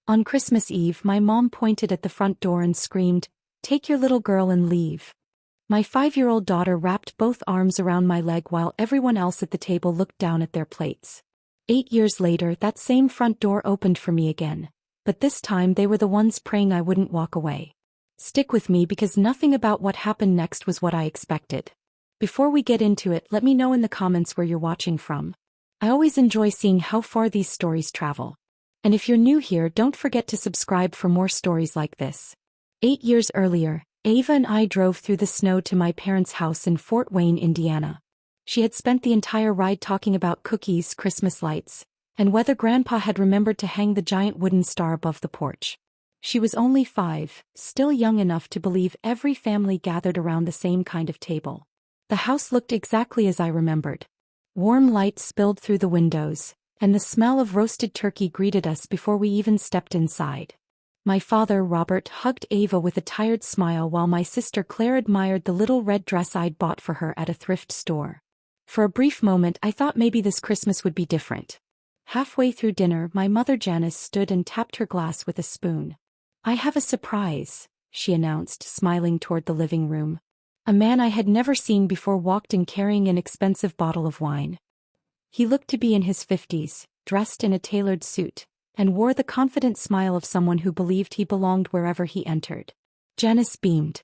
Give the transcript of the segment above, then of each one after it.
On Christmas Eve, my mom pointed at the front door and screamed, "Take your little girl and leave." My 5-year-old daughter wrapped both arms around my leg while everyone else at the table looked down at their plates. 8 years later, that same front door opened for me again. But this time they were the ones praying I wouldn't walk away. Stick with me because nothing about what happened next was what I expected. Before we get into it, let me know in the comments where you're watching from. I always enjoy seeing how far these stories travel. And if you're new here, don't forget to subscribe for more stories like this. 8 years earlier, Ava and I drove through the snow to my parents' house in Fort Wayne, Indiana. She had spent the entire ride talking about cookies, Christmas lights, and whether Grandpa had remembered to hang the giant wooden star above the porch. She was only 5, still young enough to believe every family gathered around the same kind of table. The house looked exactly as I remembered. Warm light spilled through the windows, and the smell of roasted turkey greeted us before we even stepped inside. My father, Robert, hugged Ava with a tired smile while my sister Claire admired the little red dress I'd bought for her at a thrift store. For a brief moment I thought maybe this Christmas would be different. Halfway through dinner, my mother Janice stood and tapped her glass with a spoon. "I have a surprise," she announced, smiling toward the living room. A man I had never seen before walked in carrying an expensive bottle of wine. He looked to be in his 50s, dressed in a tailored suit, and wore the confident smile of someone who believed he belonged wherever he entered. Janice beamed.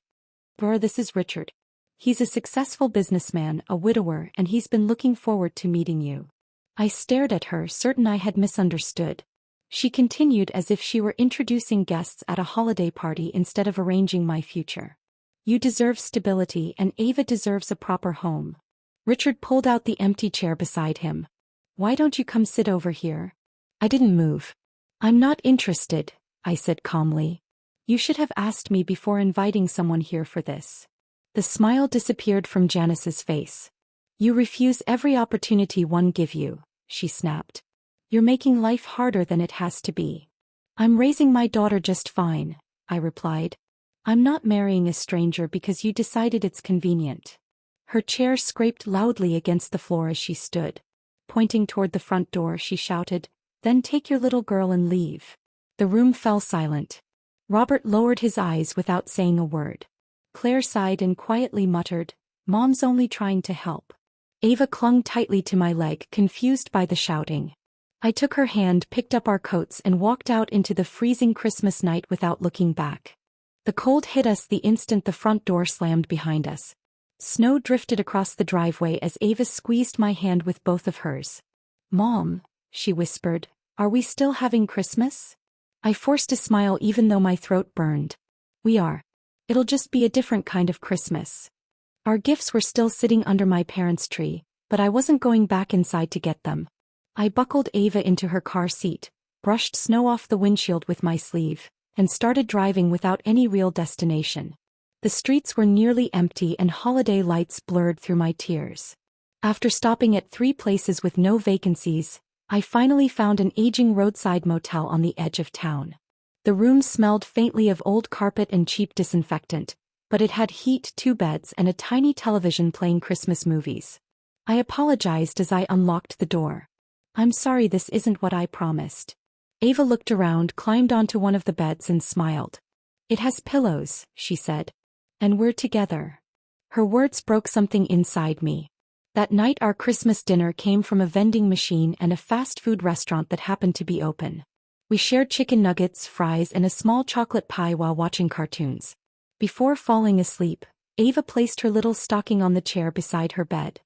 "Brr, this is Richard. He's a successful businessman, a widower, and he's been looking forward to meeting you." I stared at her, certain I had misunderstood. She continued as if she were introducing guests at a holiday party instead of arranging my future. "You deserve stability, and Ava deserves a proper home." Richard pulled out the empty chair beside him. "Why don't you come sit over here?" I didn't move. "I'm not interested," I said calmly. "You should have asked me before inviting someone here for this." The smile disappeared from Janice's face. "You refuse every opportunity one give you," she snapped. "You're making life harder than it has to be." "I'm raising my daughter just fine," I replied. "I'm not marrying a stranger because you decided it's convenient." Her chair scraped loudly against the floor as she stood. Pointing toward the front door, she shouted, "Then take your little girl and leave." The room fell silent. Robert lowered his eyes without saying a word. Claire sighed and quietly muttered, "Mom's only trying to help." Ava clung tightly to my leg, confused by the shouting. I took her hand, picked up our coats, and walked out into the freezing Christmas night without looking back. The cold hit us the instant the front door slammed behind us. Snow drifted across the driveway as Ava squeezed my hand with both of hers. "Mom," she whispered, "are we still having Christmas?" I forced a smile even though my throat burned. "We are. It'll just be a different kind of Christmas." Our gifts were still sitting under my parents' tree, but I wasn't going back inside to get them. I buckled Ava into her car seat, brushed snow off the windshield with my sleeve, and started driving without any real destination. The streets were nearly empty and holiday lights blurred through my tears. After stopping at 3 places with no vacancies, I finally found an aging roadside motel on the edge of town. The room smelled faintly of old carpet and cheap disinfectant, but it had heat, 2 beds, and a tiny television playing Christmas movies. I apologized as I unlocked the door. "I'm sorry, this isn't what I promised." Ava looked around, climbed onto one of the beds and smiled. "It has pillows," she said. "And we're together." Her words broke something inside me. That night our Christmas dinner came from a vending machine and a fast food restaurant that happened to be open. We shared chicken nuggets, fries, and a small chocolate pie while watching cartoons. Before falling asleep, Ava placed her little stocking on the chair beside her bed.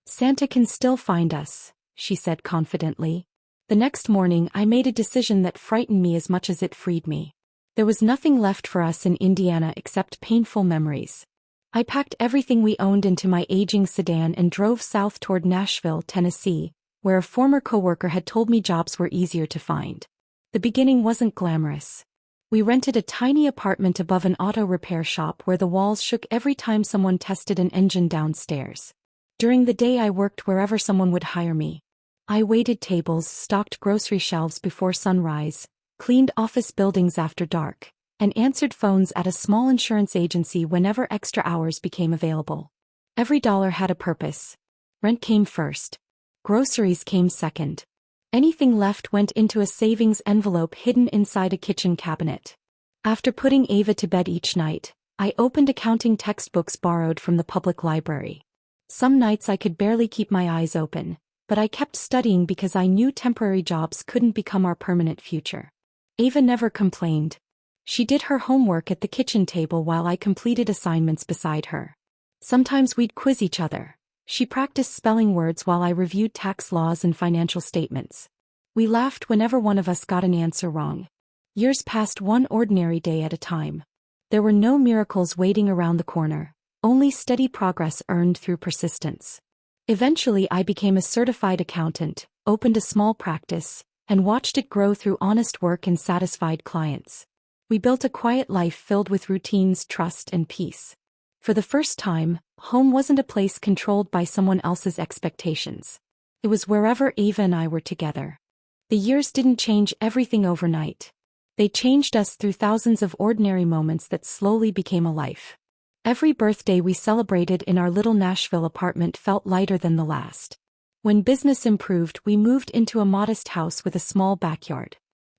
"Santa can still find us," she said confidently. The next morning I made a decision that frightened me as much as it freed me. There was nothing left for us in Indiana except painful memories. I packed everything we owned into my aging sedan and drove south toward Nashville, Tennessee, where a former coworker had told me jobs were easier to find. The beginning wasn't glamorous. We rented a tiny apartment above an auto repair shop where the walls shook every time someone tested an engine downstairs. During the day I worked wherever someone would hire me. I waited tables, stocked grocery shelves before sunrise, cleaned office buildings after dark, and answered phones at a small insurance agency whenever extra hours became available. Every dollar had a purpose. Rent came first. Groceries came second. Anything left went into a savings envelope hidden inside a kitchen cabinet. After putting Ava to bed each night, I opened accounting textbooks borrowed from the public library. Some nights I could barely keep my eyes open, but I kept studying because I knew temporary jobs couldn't become our permanent future. Ava never complained. She did her homework at the kitchen table while I completed assignments beside her. Sometimes we'd quiz each other. She practiced spelling words while I reviewed tax laws and financial statements. We laughed whenever one of us got an answer wrong. Years passed one ordinary day at a time. There were no miracles waiting around the corner, only steady progress earned through persistence. Eventually I became a certified accountant, opened a small practice, and watched it grow through honest work and satisfied clients. We built a quiet life filled with routines, trust, and peace. For the first time, home wasn't a place controlled by someone else's expectations. It was wherever Ava and I were together. The years didn't change everything overnight. They changed us through thousands of ordinary moments that slowly became a life. Every birthday we celebrated in our little Nashville apartment felt lighter than the last. When business improved, we moved into a modest house with a small backyard.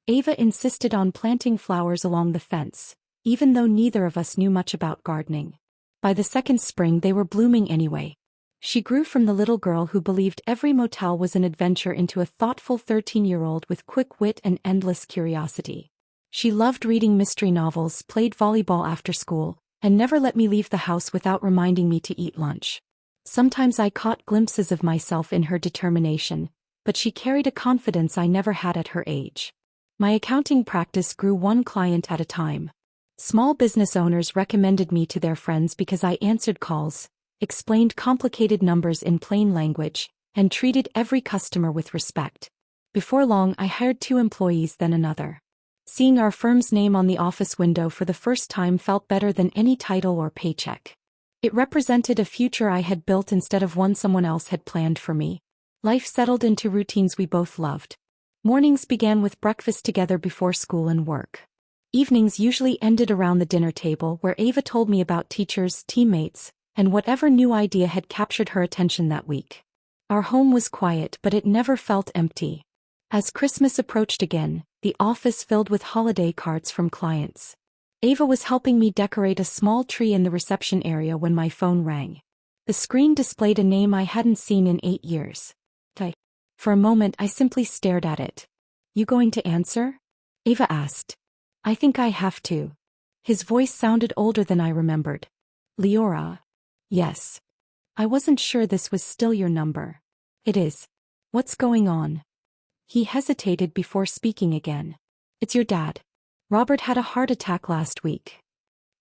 Ava insisted on planting flowers along the fence, even though neither of us knew much about gardening. By the second spring they were blooming anyway. She grew from the little girl who believed every motel was an adventure into a thoughtful 13-year-old with quick wit and endless curiosity. She loved reading mystery novels, played volleyball after school, and never let me leave the house without reminding me to eat lunch. Sometimes I caught glimpses of myself in her determination, but she carried a confidence I never had at her age. My accounting practice grew one client at a time. Small business owners recommended me to their friends because I answered calls, explained complicated numbers in plain language, and treated every customer with respect. Before long I hired 2 employees, then another. Seeing our firm's name on the office window for the first time felt better than any title or paycheck. It represented a future I had built instead of one someone else had planned for me. Life settled into routines we both loved. Mornings began with breakfast together before school and work. Evenings usually ended around the dinner table where Ava told me about teachers, teammates, and whatever new idea had captured her attention that week. Our home was quiet, but it never felt empty. As Christmas approached again, the office filled with holiday cards from clients. Ava was helping me decorate a small tree in the reception area when my phone rang. The screen displayed a name I hadn't seen in 8 years. For a moment I simply stared at it. "You going to answer?" Ava asked. "I think I have to." His voice sounded older than I remembered. "Leora?" "Yes. I wasn't sure this was still your number." "It is. What's going on?" He hesitated before speaking again. "It's your dad. Robert had a heart attack last week."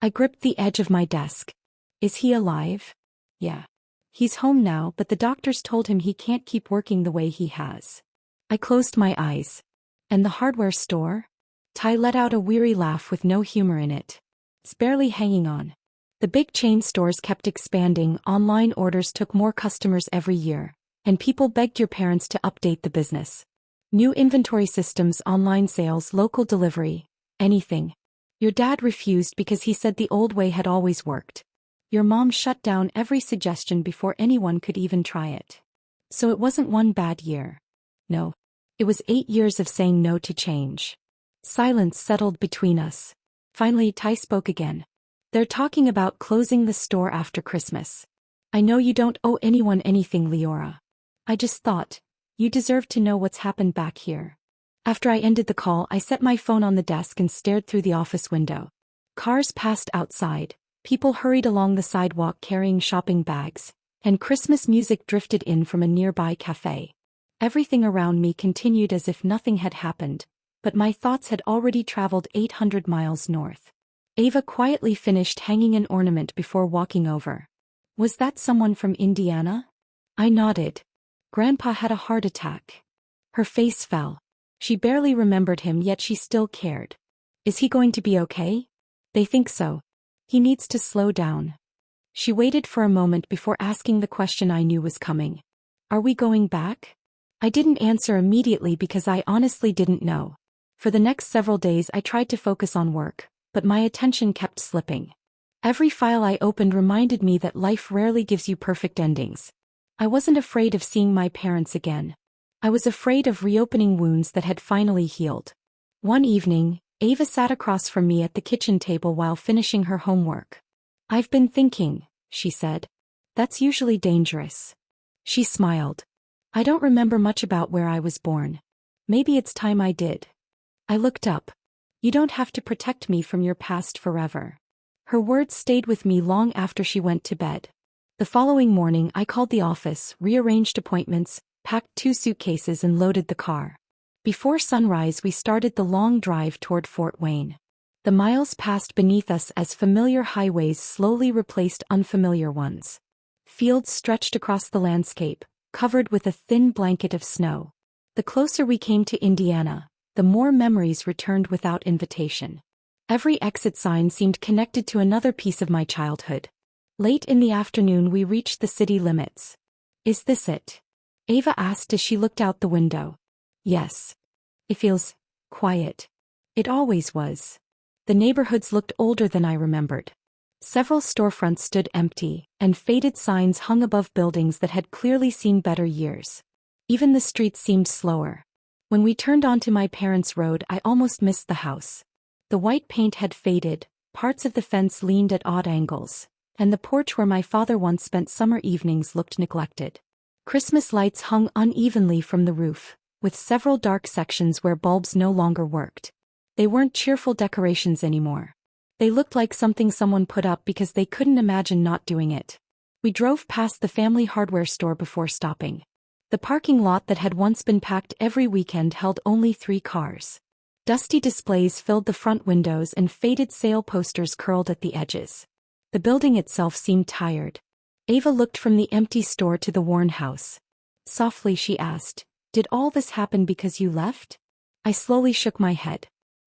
I gripped the edge of my desk. "Is he alive?" "Yeah. He's home now, but the doctors told him he can't keep working the way he has." I closed my eyes. "And the hardware store?" Ty let out a weary laugh with no humor in it. "It's barely hanging on. The big chain stores kept expanding, online orders took more customers every year, and people begged your parents to update the business. New inventory systems, online sales, local delivery, anything. Your dad refused because he said the old way had always worked. Your mom shut down every suggestion before anyone could even try it. So it wasn't one bad year. No. It was 8 years of saying no to change." Silence settled between us. Finally, Ty spoke again. "They're talking about closing the store after Christmas. I know you don't owe anyone anything, Leora. I just thought, you deserve to know what's happened back here." After I ended the call, I set my phone on the desk and stared through the office window. Cars passed outside, people hurried along the sidewalk carrying shopping bags, and Christmas music drifted in from a nearby cafe. Everything around me continued as if nothing had happened, but my thoughts had already traveled 800 miles north. Ava quietly finished hanging an ornament before walking over. "Was that someone from Indiana?" I nodded. "Grandpa had a heart attack." Her face fell. She barely remembered him, yet she still cared. "Is he going to be okay?" "They think so. He needs to slow down." She waited for a moment before asking the question I knew was coming. "Are we going back?" I didn't answer immediately because I honestly didn't know. For the next several days I tried to focus on work, but my attention kept slipping. Every file I opened reminded me that life rarely gives you perfect endings. I wasn't afraid of seeing my parents again. I was afraid of reopening wounds that had finally healed. One evening, Ava sat across from me at the kitchen table while finishing her homework. "I've been thinking," she said. "That's usually dangerous." She smiled. "I don't remember much about where I was born. Maybe it's time I did." I looked up. "You don't have to protect me from your past forever." Her words stayed with me long after she went to bed. The following morning I called the office, rearranged appointments, packed 2 suitcases and loaded the car. Before sunrise we started the long drive toward Fort Wayne. The miles passed beneath us as familiar highways slowly replaced unfamiliar ones. Fields stretched across the landscape, covered with a thin blanket of snow. The closer we came to Indiana, the more memories returned without invitation. Every exit sign seemed connected to another piece of my childhood. Late in the afternoon we reached the city limits. "Is this it?" Ava asked as she looked out the window. "Yes. It feels quiet." It always was. The neighborhoods looked older than I remembered. Several storefronts stood empty, and faded signs hung above buildings that had clearly seen better years. Even the streets seemed slower. When we turned onto my parents' road I almost missed the house. The white paint had faded, parts of the fence leaned at odd angles, and the porch where my father once spent summer evenings looked neglected. Christmas lights hung unevenly from the roof, with several dark sections where bulbs no longer worked. They weren't cheerful decorations anymore. They looked like something someone put up because they couldn't imagine not doing it. We drove past the family hardware store before stopping. The parking lot that had once been packed every weekend held only 3 cars. Dusty displays filled the front windows and faded sale posters curled at the edges. The building itself seemed tired. Ava looked from the empty store to the worn house. Softly she asked, "Did all this happen because you left?" I slowly shook my head.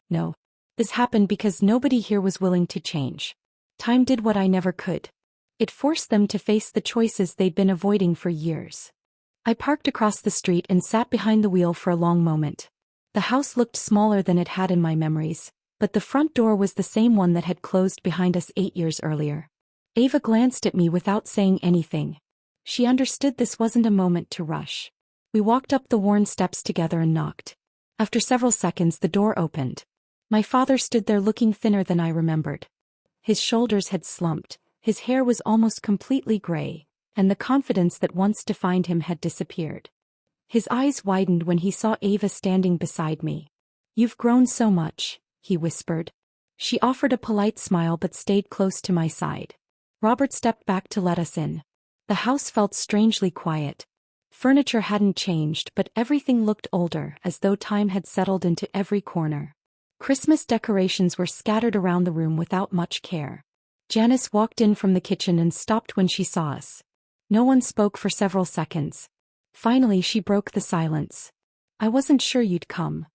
"No. This happened because nobody here was willing to change. Time did what I never could. It forced them to face the choices they'd been avoiding for years." I parked across the street and sat behind the wheel for a long moment. The house looked smaller than it had in my memories, but the front door was the same one that had closed behind us 8 years earlier. Ava glanced at me without saying anything. She understood this wasn't a moment to rush. We walked up the worn steps together and knocked. After several seconds the door opened. My father stood there looking thinner than I remembered. His shoulders had slumped, his hair was almost completely gray, and the confidence that once defined him had disappeared. His eyes widened when he saw Ava standing beside me. "You've grown so much," he whispered. She offered a polite smile but stayed close to my side. Robert stepped back to let us in. The house felt strangely quiet. Furniture hadn't changed but everything looked older, as though time had settled into every corner. Christmas decorations were scattered around the room without much care. Janice walked in from the kitchen and stopped when she saw us. No one spoke for several seconds. Finally she broke the silence. "I wasn't sure you'd come."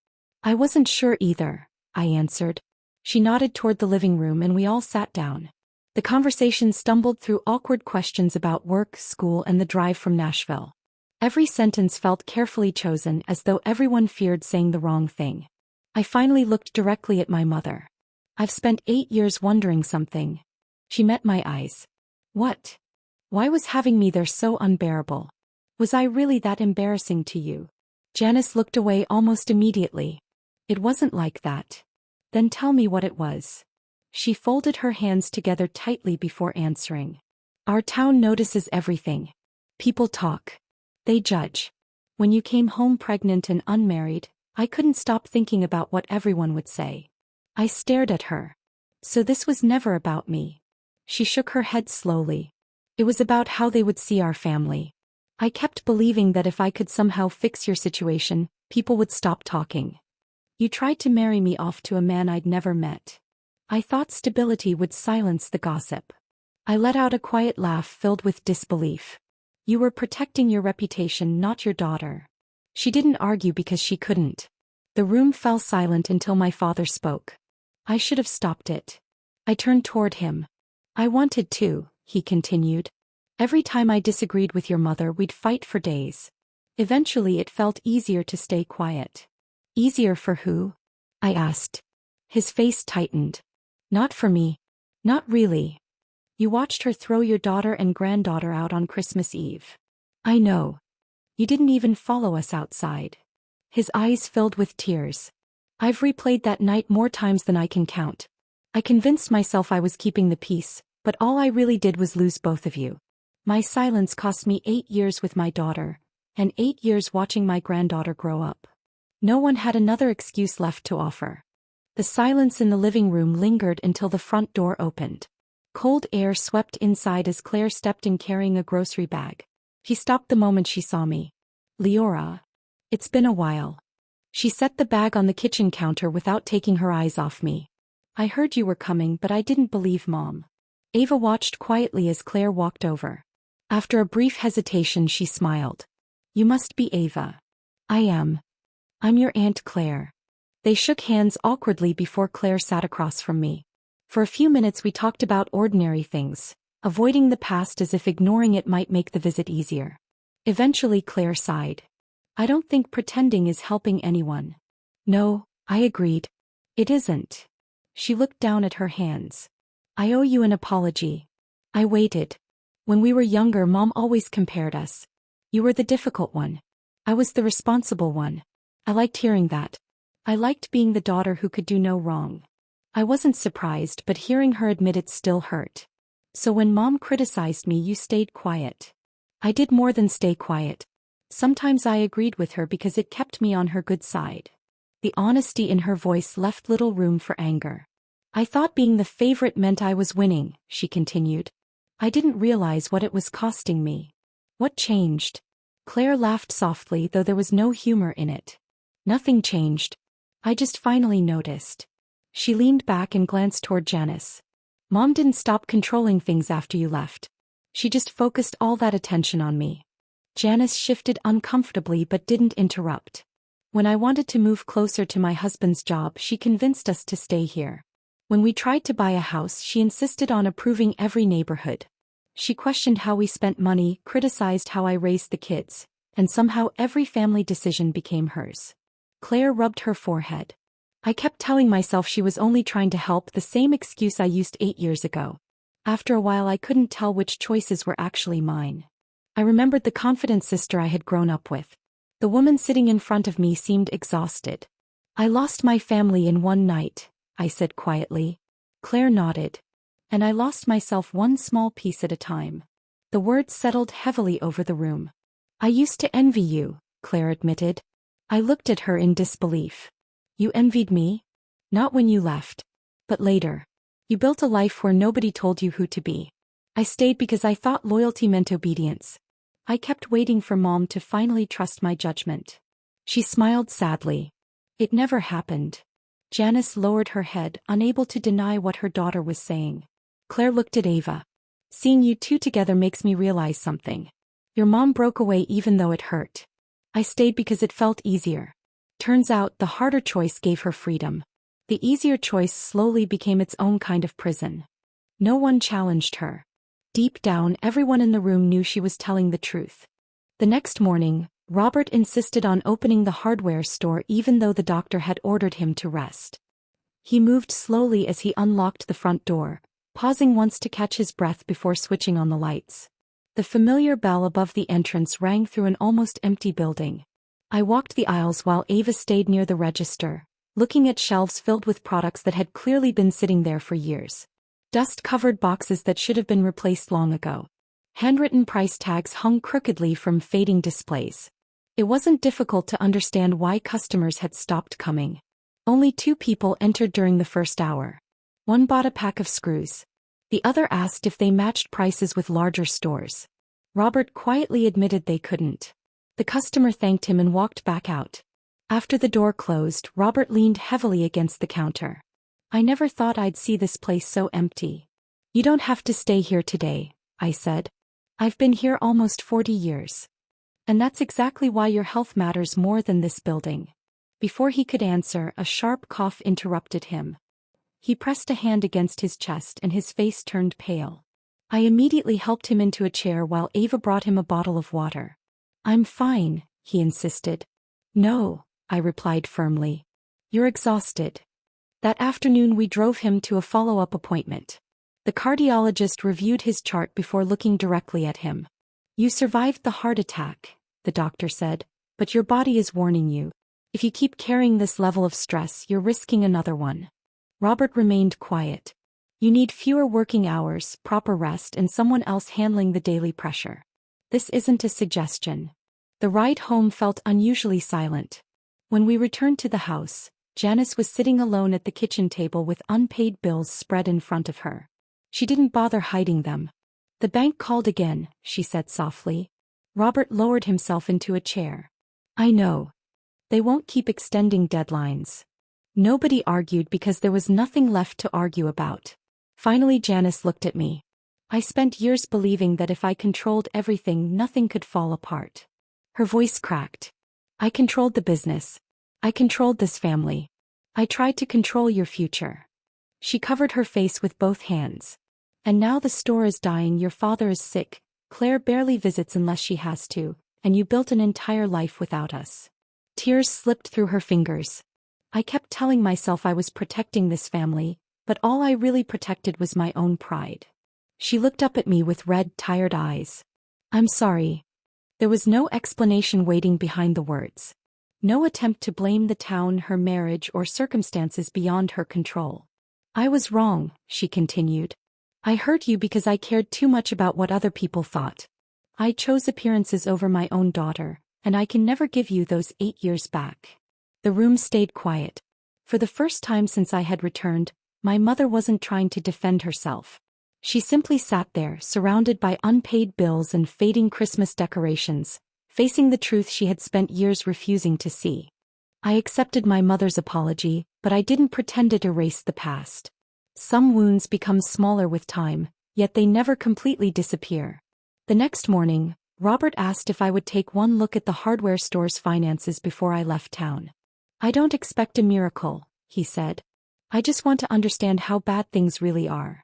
"I wasn't sure either," I answered. She nodded toward the living room and we all sat down. The conversation stumbled through awkward questions about work, school, and the drive from Nashville. Every sentence felt carefully chosen, as though everyone feared saying the wrong thing. I finally looked directly at my mother. "I've spent 8 years wondering something." She met my eyes. "What? Why was having me there so unbearable? Was I really that embarrassing to you?" Janice looked away almost immediately. "It wasn't like that." "Then tell me what it was." She folded her hands together tightly before answering. "Our town notices everything. People talk. They judge. When you came home pregnant and unmarried, I couldn't stop thinking about what everyone would say." I stared at her. "So this was never about me." She shook her head slowly. "It was about how they would see our family. I kept believing that if I could somehow fix your situation, people would stop talking. You tried to marry me off to a man I'd never met. I thought stability would silence the gossip." I let out a quiet laugh filled with disbelief. "You were protecting your reputation, not your daughter." She didn't argue because she couldn't. The room fell silent until my father spoke. "I should have stopped it." I turned toward him. "I wanted to," he continued. "Every time I disagreed with your mother we'd fight for days. Eventually it felt easier to stay quiet." "Easier for who?" I asked. His face tightened. "Not for me. Not really. You watched her throw your daughter and granddaughter out on Christmas Eve." "I know." You didn't even follow us outside." His eyes filled with tears. "I've replayed that night more times than I can count. I convinced myself I was keeping the peace, but all I really did was lose both of you. My silence cost me 8 years with my daughter, and 8 years watching my granddaughter grow up." No one had another excuse left to offer. The silence in the living room lingered until the front door opened. Cold air swept inside as Claire stepped in carrying a grocery bag. She stopped the moment she saw me. "Leora. It's been a while." She set the bag on the kitchen counter without taking her eyes off me. "I heard you were coming, but I didn't believe Mom." Ava watched quietly as Claire walked over. After a brief hesitation, she smiled. "You must be Ava." "I am. I'm your Aunt Claire." They shook hands awkwardly before Claire sat across from me. For a few minutes we talked about ordinary things, avoiding the past as if ignoring it might make the visit easier. Eventually Claire sighed. "I don't think pretending is helping anyone." "No," I agreed. "It isn't." She looked down at her hands. "I owe you an apology." I waited. "When we were younger, Mom always compared us. You were the difficult one. I was the responsible one." I liked hearing that. I liked being the daughter who could do no wrong. I wasn't surprised, but hearing her admit it still hurt. "So when Mom criticized me, you stayed quiet." I did more than stay quiet. Sometimes I agreed with her because it kept me on her good side. The honesty in her voice left little room for anger. "I thought being the favorite meant I was winning," she continued. "I didn't realize what it was costing me." "What changed?" Claire laughed softly, though there was no humor in it. "Nothing changed. I just finally noticed." She leaned back and glanced toward Janice. "Mom didn't stop controlling things after you left. She just focused all that attention on me." Janice shifted uncomfortably but didn't interrupt. "When I wanted to move closer to my husband's job, she convinced us to stay here. When we tried to buy a house, she insisted on approving every neighborhood. She questioned how we spent money, criticized how I raised the kids, and somehow every family decision became hers." Claire rubbed her forehead. "I kept telling myself she was only trying to help, the same excuse I used 8 years ago. After a while I couldn't tell which choices were actually mine. I remembered the confident sister I had grown up with. The woman sitting in front of me seemed exhausted. I lost my family in one night," I said quietly. Claire nodded. "And I lost myself one small piece at a time." The words settled heavily over the room. "I used to envy you," Claire admitted. I looked at her in disbelief. "You envied me?" "Not when you left. But later. You built a life where nobody told you who to be. I stayed because I thought loyalty meant obedience. I kept waiting for Mom to finally trust my judgment." She smiled sadly. "It never happened." Janice lowered her head, unable to deny what her daughter was saying. Claire looked at Ava. "Seeing you two together makes me realize something. Your mom broke away even though it hurt. I stayed because it felt easier. Turns out the harder choice gave her freedom. The easier choice slowly became its own kind of prison." No one challenged her. Deep down, everyone in the room knew she was telling the truth. The next morning, Robert insisted on opening the hardware store even though the doctor had ordered him to rest. He moved slowly as he unlocked the front door, pausing once to catch his breath before switching on the lights. The familiar bell above the entrance rang through an almost empty building. I walked the aisles while Ava stayed near the register, looking at shelves filled with products that had clearly been sitting there for years. Dust-covered boxes that should have been replaced long ago. Handwritten price tags hung crookedly from fading displays. It wasn't difficult to understand why customers had stopped coming. Only 2 people entered during the first hour. One bought a pack of screws. The other asked if they matched prices with larger stores. Robert quietly admitted they couldn't. The customer thanked him and walked back out. After the door closed, Robert leaned heavily against the counter. "I never thought I'd see this place so empty." "You don't have to stay here today," I said. "I've been here almost 40 years. And that's exactly why your health matters more than this building." Before he could answer, a sharp cough interrupted him. He pressed a hand against his chest and his face turned pale. I immediately helped him into a chair while Ava brought him a bottle of water. "I'm fine," he insisted. "No," I replied firmly. "You're exhausted." That afternoon we drove him to a follow-up appointment. The cardiologist reviewed his chart before looking directly at him. "You survived the heart attack," the doctor said, but your body is warning you. If you keep carrying this level of stress, you're risking another one. Robert remained quiet. You need fewer working hours, proper rest, and someone else handling the daily pressure. This isn't a suggestion. The ride home felt unusually silent. When we returned to the house, Janice was sitting alone at the kitchen table with unpaid bills spread in front of her. She didn't bother hiding them. The bank called again, she said softly. Robert lowered himself into a chair. I know. They won't keep extending deadlines. Nobody argued because there was nothing left to argue about. Finally, Janice looked at me. I spent years believing that if I controlled everything, nothing could fall apart. Her voice cracked. I controlled the business. I controlled this family. I tried to control your future. She covered her face with both hands. And now the store is dying, your father is sick, Claire barely visits unless she has to, and you built an entire life without us. Tears slipped through her fingers. I kept telling myself I was protecting this family, but all I really protected was my own pride. She looked up at me with red, tired eyes. I'm sorry. There was no explanation waiting behind the words. No attempt to blame the town, her marriage, or circumstances beyond her control. I was wrong, she continued. I hurt you because I cared too much about what other people thought. I chose appearances over my own daughter, and I can never give you those 8 years back. The room stayed quiet. For the first time since I had returned, my mother wasn't trying to defend herself. She simply sat there, surrounded by unpaid bills and fading Christmas decorations, facing the truth she had spent years refusing to see. I accepted my mother's apology, but I didn't pretend it erased the past. Some wounds become smaller with time, yet they never completely disappear. The next morning, Robert asked if I would take one look at the hardware store's finances before I left town. I don't expect a miracle, he said. I just want to understand how bad things really are.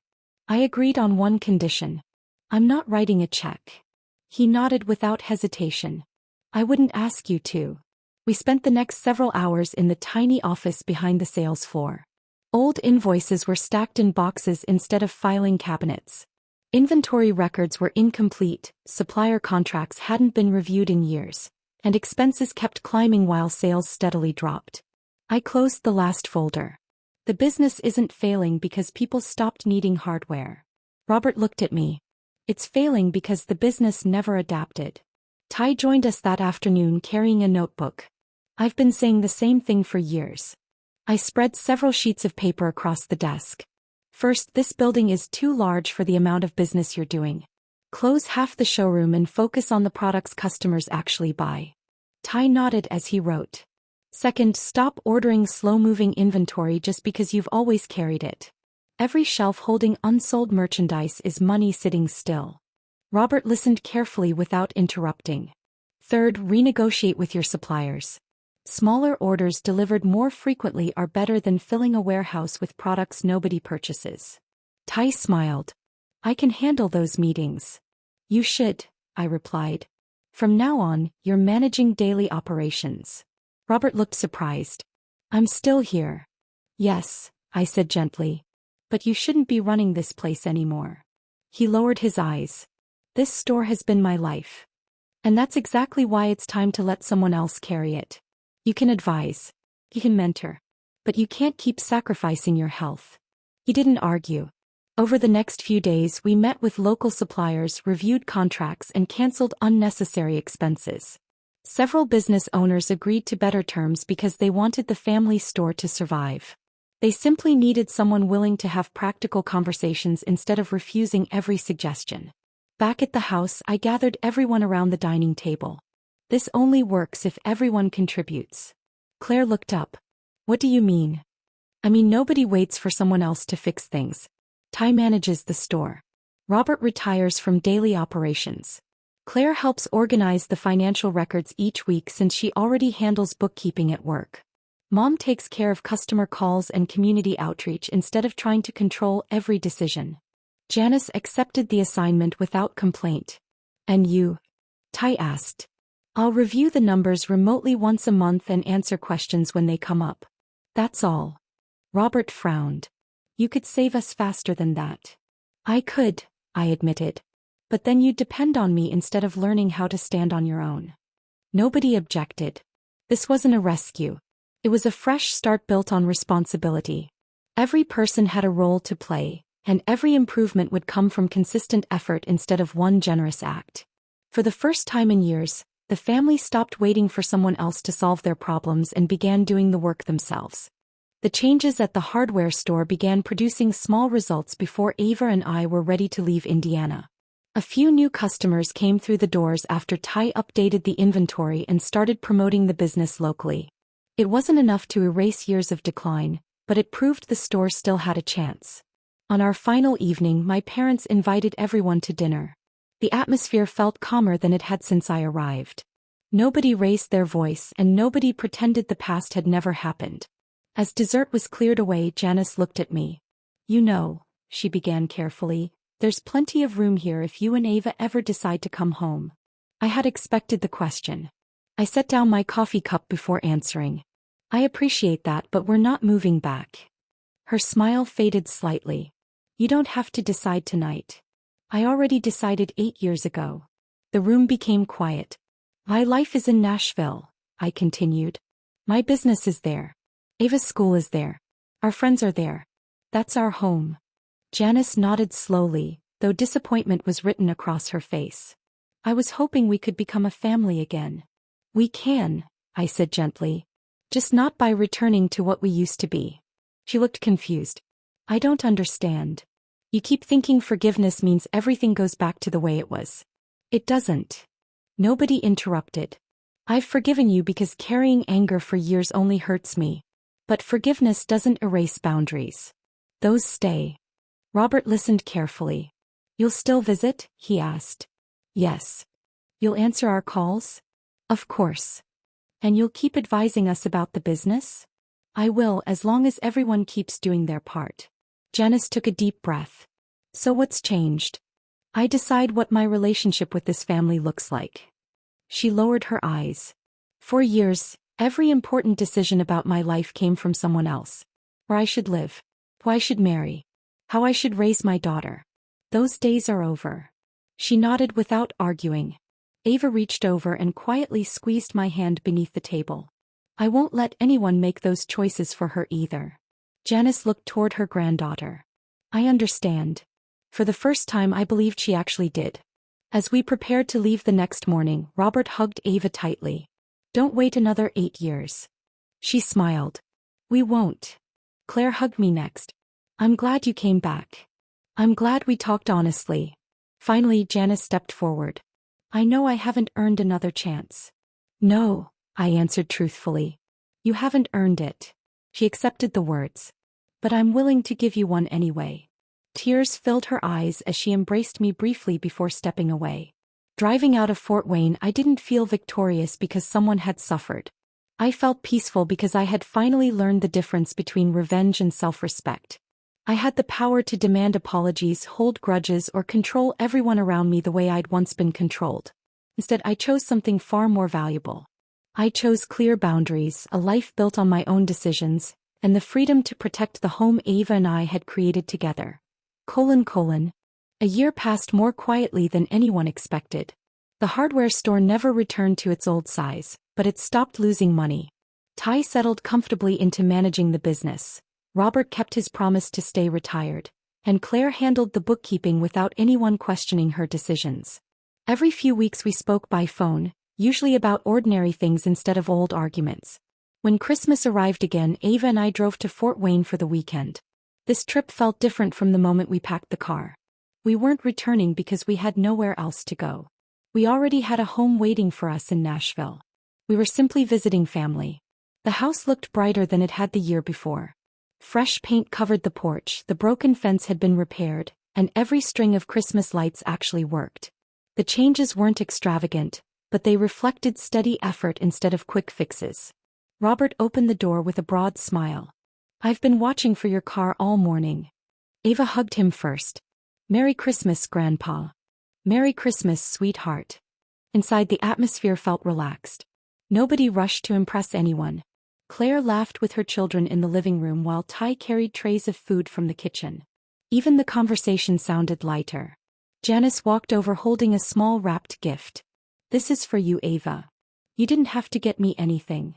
I agreed on one condition. I'm not writing a check. He nodded without hesitation. I wouldn't ask you to. We spent the next several hours in the tiny office behind the sales floor. Old invoices were stacked in boxes instead of filing cabinets. Inventory records were incomplete, supplier contracts hadn't been reviewed in years, and expenses kept climbing while sales steadily dropped. I closed the last folder. The business isn't failing because people stopped needing hardware. Robert looked at me. It's failing because the business never adapted. Ty joined us that afternoon carrying a notebook. I've been saying the same thing for years. I spread several sheets of paper across the desk. First, this building is too large for the amount of business you're doing. Close half the showroom and focus on the products customers actually buy. Ty nodded as he wrote. Second, stop ordering slow-moving inventory just because you've always carried it. Every shelf holding unsold merchandise is money sitting still. Robert listened carefully without interrupting. Third, renegotiate with your suppliers. Smaller orders delivered more frequently are better than filling a warehouse with products nobody purchases. Ty smiled. I can handle those meetings. You should, I replied. From now on, you're managing daily operations. Robert looked surprised. I'm still here. Yes, I said gently. But you shouldn't be running this place anymore. He lowered his eyes. This store has been my life. And that's exactly why it's time to let someone else carry it. You can advise. You can mentor. But you can't keep sacrificing your health. He didn't argue. Over the next few days, we met with local suppliers, reviewed contracts, and canceled unnecessary expenses. Several business owners agreed to better terms because they wanted the family store to survive. They simply needed someone willing to have practical conversations instead of refusing every suggestion. Back at the house, I gathered everyone around the dining table. This only works if everyone contributes. Claire looked up. What do you mean? I mean, nobody waits for someone else to fix things. Ty manages the store. Robert retires from daily operations. Claire helps organize the financial records each week since she already handles bookkeeping at work. Mom takes care of customer calls and community outreach instead of trying to control every decision. Janice accepted the assignment without complaint. And you? Ty asked. I'll review the numbers remotely once a month and answer questions when they come up. That's all. Robert frowned. You could save us faster than that. I could, I admitted. But then you'd depend on me instead of learning how to stand on your own. Nobody objected. This wasn't a rescue. It was a fresh start built on responsibility. Every person had a role to play, and every improvement would come from consistent effort instead of one generous act. For the first time in years, the family stopped waiting for someone else to solve their problems and began doing the work themselves. The changes at the hardware store began producing small results before Ava and I were ready to leave Indiana. A few new customers came through the doors after Ty updated the inventory and started promoting the business locally. It wasn't enough to erase years of decline, but it proved the store still had a chance. On our final evening, my parents invited everyone to dinner. The atmosphere felt calmer than it had since I arrived. Nobody raised their voice and nobody pretended the past had never happened. As dessert was cleared away, Janice looked at me. "You know," she began carefully, "there's plenty of room here if you and Ava ever decide to come home." I had expected the question. I set down my coffee cup before answering. "I appreciate that, but we're not moving back." Her smile faded slightly. "You don't have to decide tonight. I already decided 8 years ago." The room became quiet. "My life is in Nashville," I continued. "My business is there. Ava's school is there. Our friends are there. That's our home." Janice nodded slowly, though disappointment was written across her face. "I was hoping we could become a family again." "We can," I said gently. "Just not by returning to what we used to be." She looked confused. "I don't understand. You keep thinking forgiveness means everything goes back to the way it was." "It doesn't." Nobody interrupted. "I've forgiven you because carrying anger for years only hurts me. But forgiveness doesn't erase boundaries. Those stay." Robert listened carefully. "You'll still visit?" he asked. "Yes." "You'll answer our calls?" "Of course." "And you'll keep advising us about the business?" "I will, as long as everyone keeps doing their part." Janice took a deep breath. "So what's changed?" "I decide what my relationship with this family looks like." She lowered her eyes. "For years, every important decision about my life came from someone else. Where I should live, who I should marry, how I should raise my daughter. Those days are over." She nodded without arguing. Ava reached over and quietly squeezed my hand beneath the table. "I won't let anyone make those choices for her either." Janice looked toward her granddaughter. "I understand." For the first time I believed she actually did. As we prepared to leave the next morning, Robert hugged Ava tightly. "Don't wait another 8 years." She smiled. "We won't." Claire hugged me next. "I'm glad you came back. I'm glad we talked honestly." Finally, Janice stepped forward. "I know I haven't earned another chance." "No," I answered truthfully. "You haven't earned it." She accepted the words. "But I'm willing to give you one anyway." Tears filled her eyes as she embraced me briefly before stepping away. Driving out of Fort Wayne, I didn't feel victorious because someone had suffered. I felt peaceful because I had finally learned the difference between revenge and self-respect. I had the power to demand apologies, hold grudges, or control everyone around me the way I'd once been controlled. Instead, I chose something far more valuable. I chose clear boundaries, a life built on my own decisions, and the freedom to protect the home Ava and I had created together. A year passed more quietly than anyone expected. The hardware store never returned to its old size, but it stopped losing money. Ty settled comfortably into managing the business. Robert kept his promise to stay retired, and Claire handled the bookkeeping without anyone questioning her decisions. Every few weeks we spoke by phone, usually about ordinary things instead of old arguments. When Christmas arrived again, Ava and I drove to Fort Wayne for the weekend. This trip felt different from the moment we packed the car. We weren't returning because we had nowhere else to go. We already had a home waiting for us in Nashville. We were simply visiting family. The house looked brighter than it had the year before. Fresh paint covered the porch, the broken fence had been repaired, and every string of Christmas lights actually worked. The changes weren't extravagant, but they reflected steady effort instead of quick fixes. Robert opened the door with a broad smile. "I've been watching for your car all morning." Ava hugged him first. "Merry Christmas, Grandpa." "Merry Christmas, sweetheart." Inside, the atmosphere felt relaxed. Nobody rushed to impress anyone. Claire laughed with her children in the living room while Ty carried trays of food from the kitchen. Even the conversation sounded lighter. Janice walked over holding a small wrapped gift. "This is for you, Ava." You didn't have to get me anything.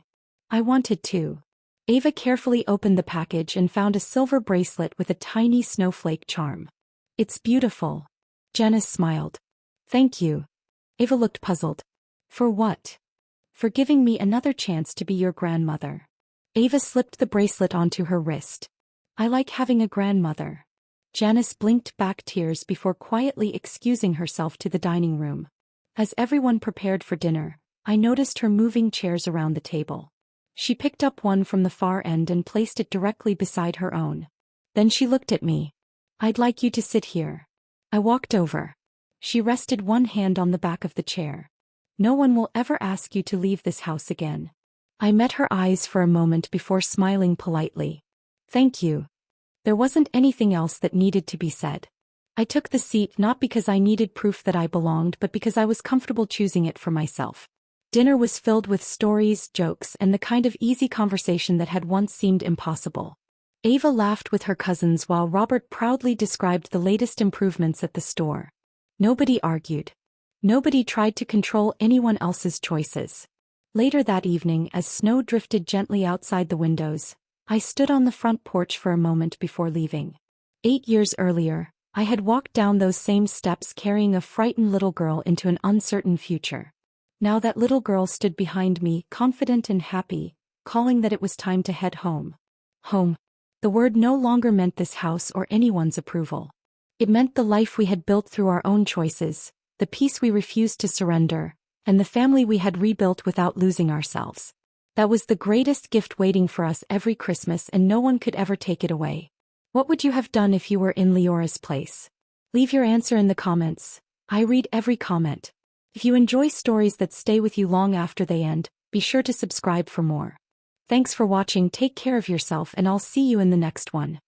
I wanted to. Ava carefully opened the package and found a silver bracelet with a tiny snowflake charm. It's beautiful. Janice smiled. Thank you. Ava looked puzzled. For what? For giving me another chance to be your grandmother. Ava slipped the bracelet onto her wrist. I like having a grandmother. Janice blinked back tears before quietly excusing herself to the dining room. As everyone prepared for dinner, I noticed her moving chairs around the table. She picked up one from the far end and placed it directly beside her own. Then she looked at me. I'd like you to sit here. I walked over. She rested one hand on the back of the chair. No one will ever ask you to leave this house again. I met her eyes for a moment before smiling politely. Thank you. There wasn't anything else that needed to be said. I took the seat not because I needed proof that I belonged but because I was comfortable choosing it for myself. Dinner was filled with stories, jokes, and the kind of easy conversation that had once seemed impossible. Ava laughed with her cousins while Robert proudly described the latest improvements at the store. Nobody argued. Nobody tried to control anyone else's choices. Later that evening, as snow drifted gently outside the windows, I stood on the front porch for a moment before leaving. 8 years earlier, I had walked down those same steps carrying a frightened little girl into an uncertain future. Now that little girl stood behind me, confident and happy, calling that it was time to head home. Home. The word no longer meant this house or anyone's approval. It meant the life we had built through our own choices, the peace we refused to surrender, and the family we had rebuilt without losing ourselves. That was the greatest gift waiting for us every Christmas, and no one could ever take it away. What would you have done if you were in Leora's place? Leave your answer in the comments. I read every comment. If you enjoy stories that stay with you long after they end, be sure to subscribe for more. Thanks for watching, take care of yourself, and I'll see you in the next one.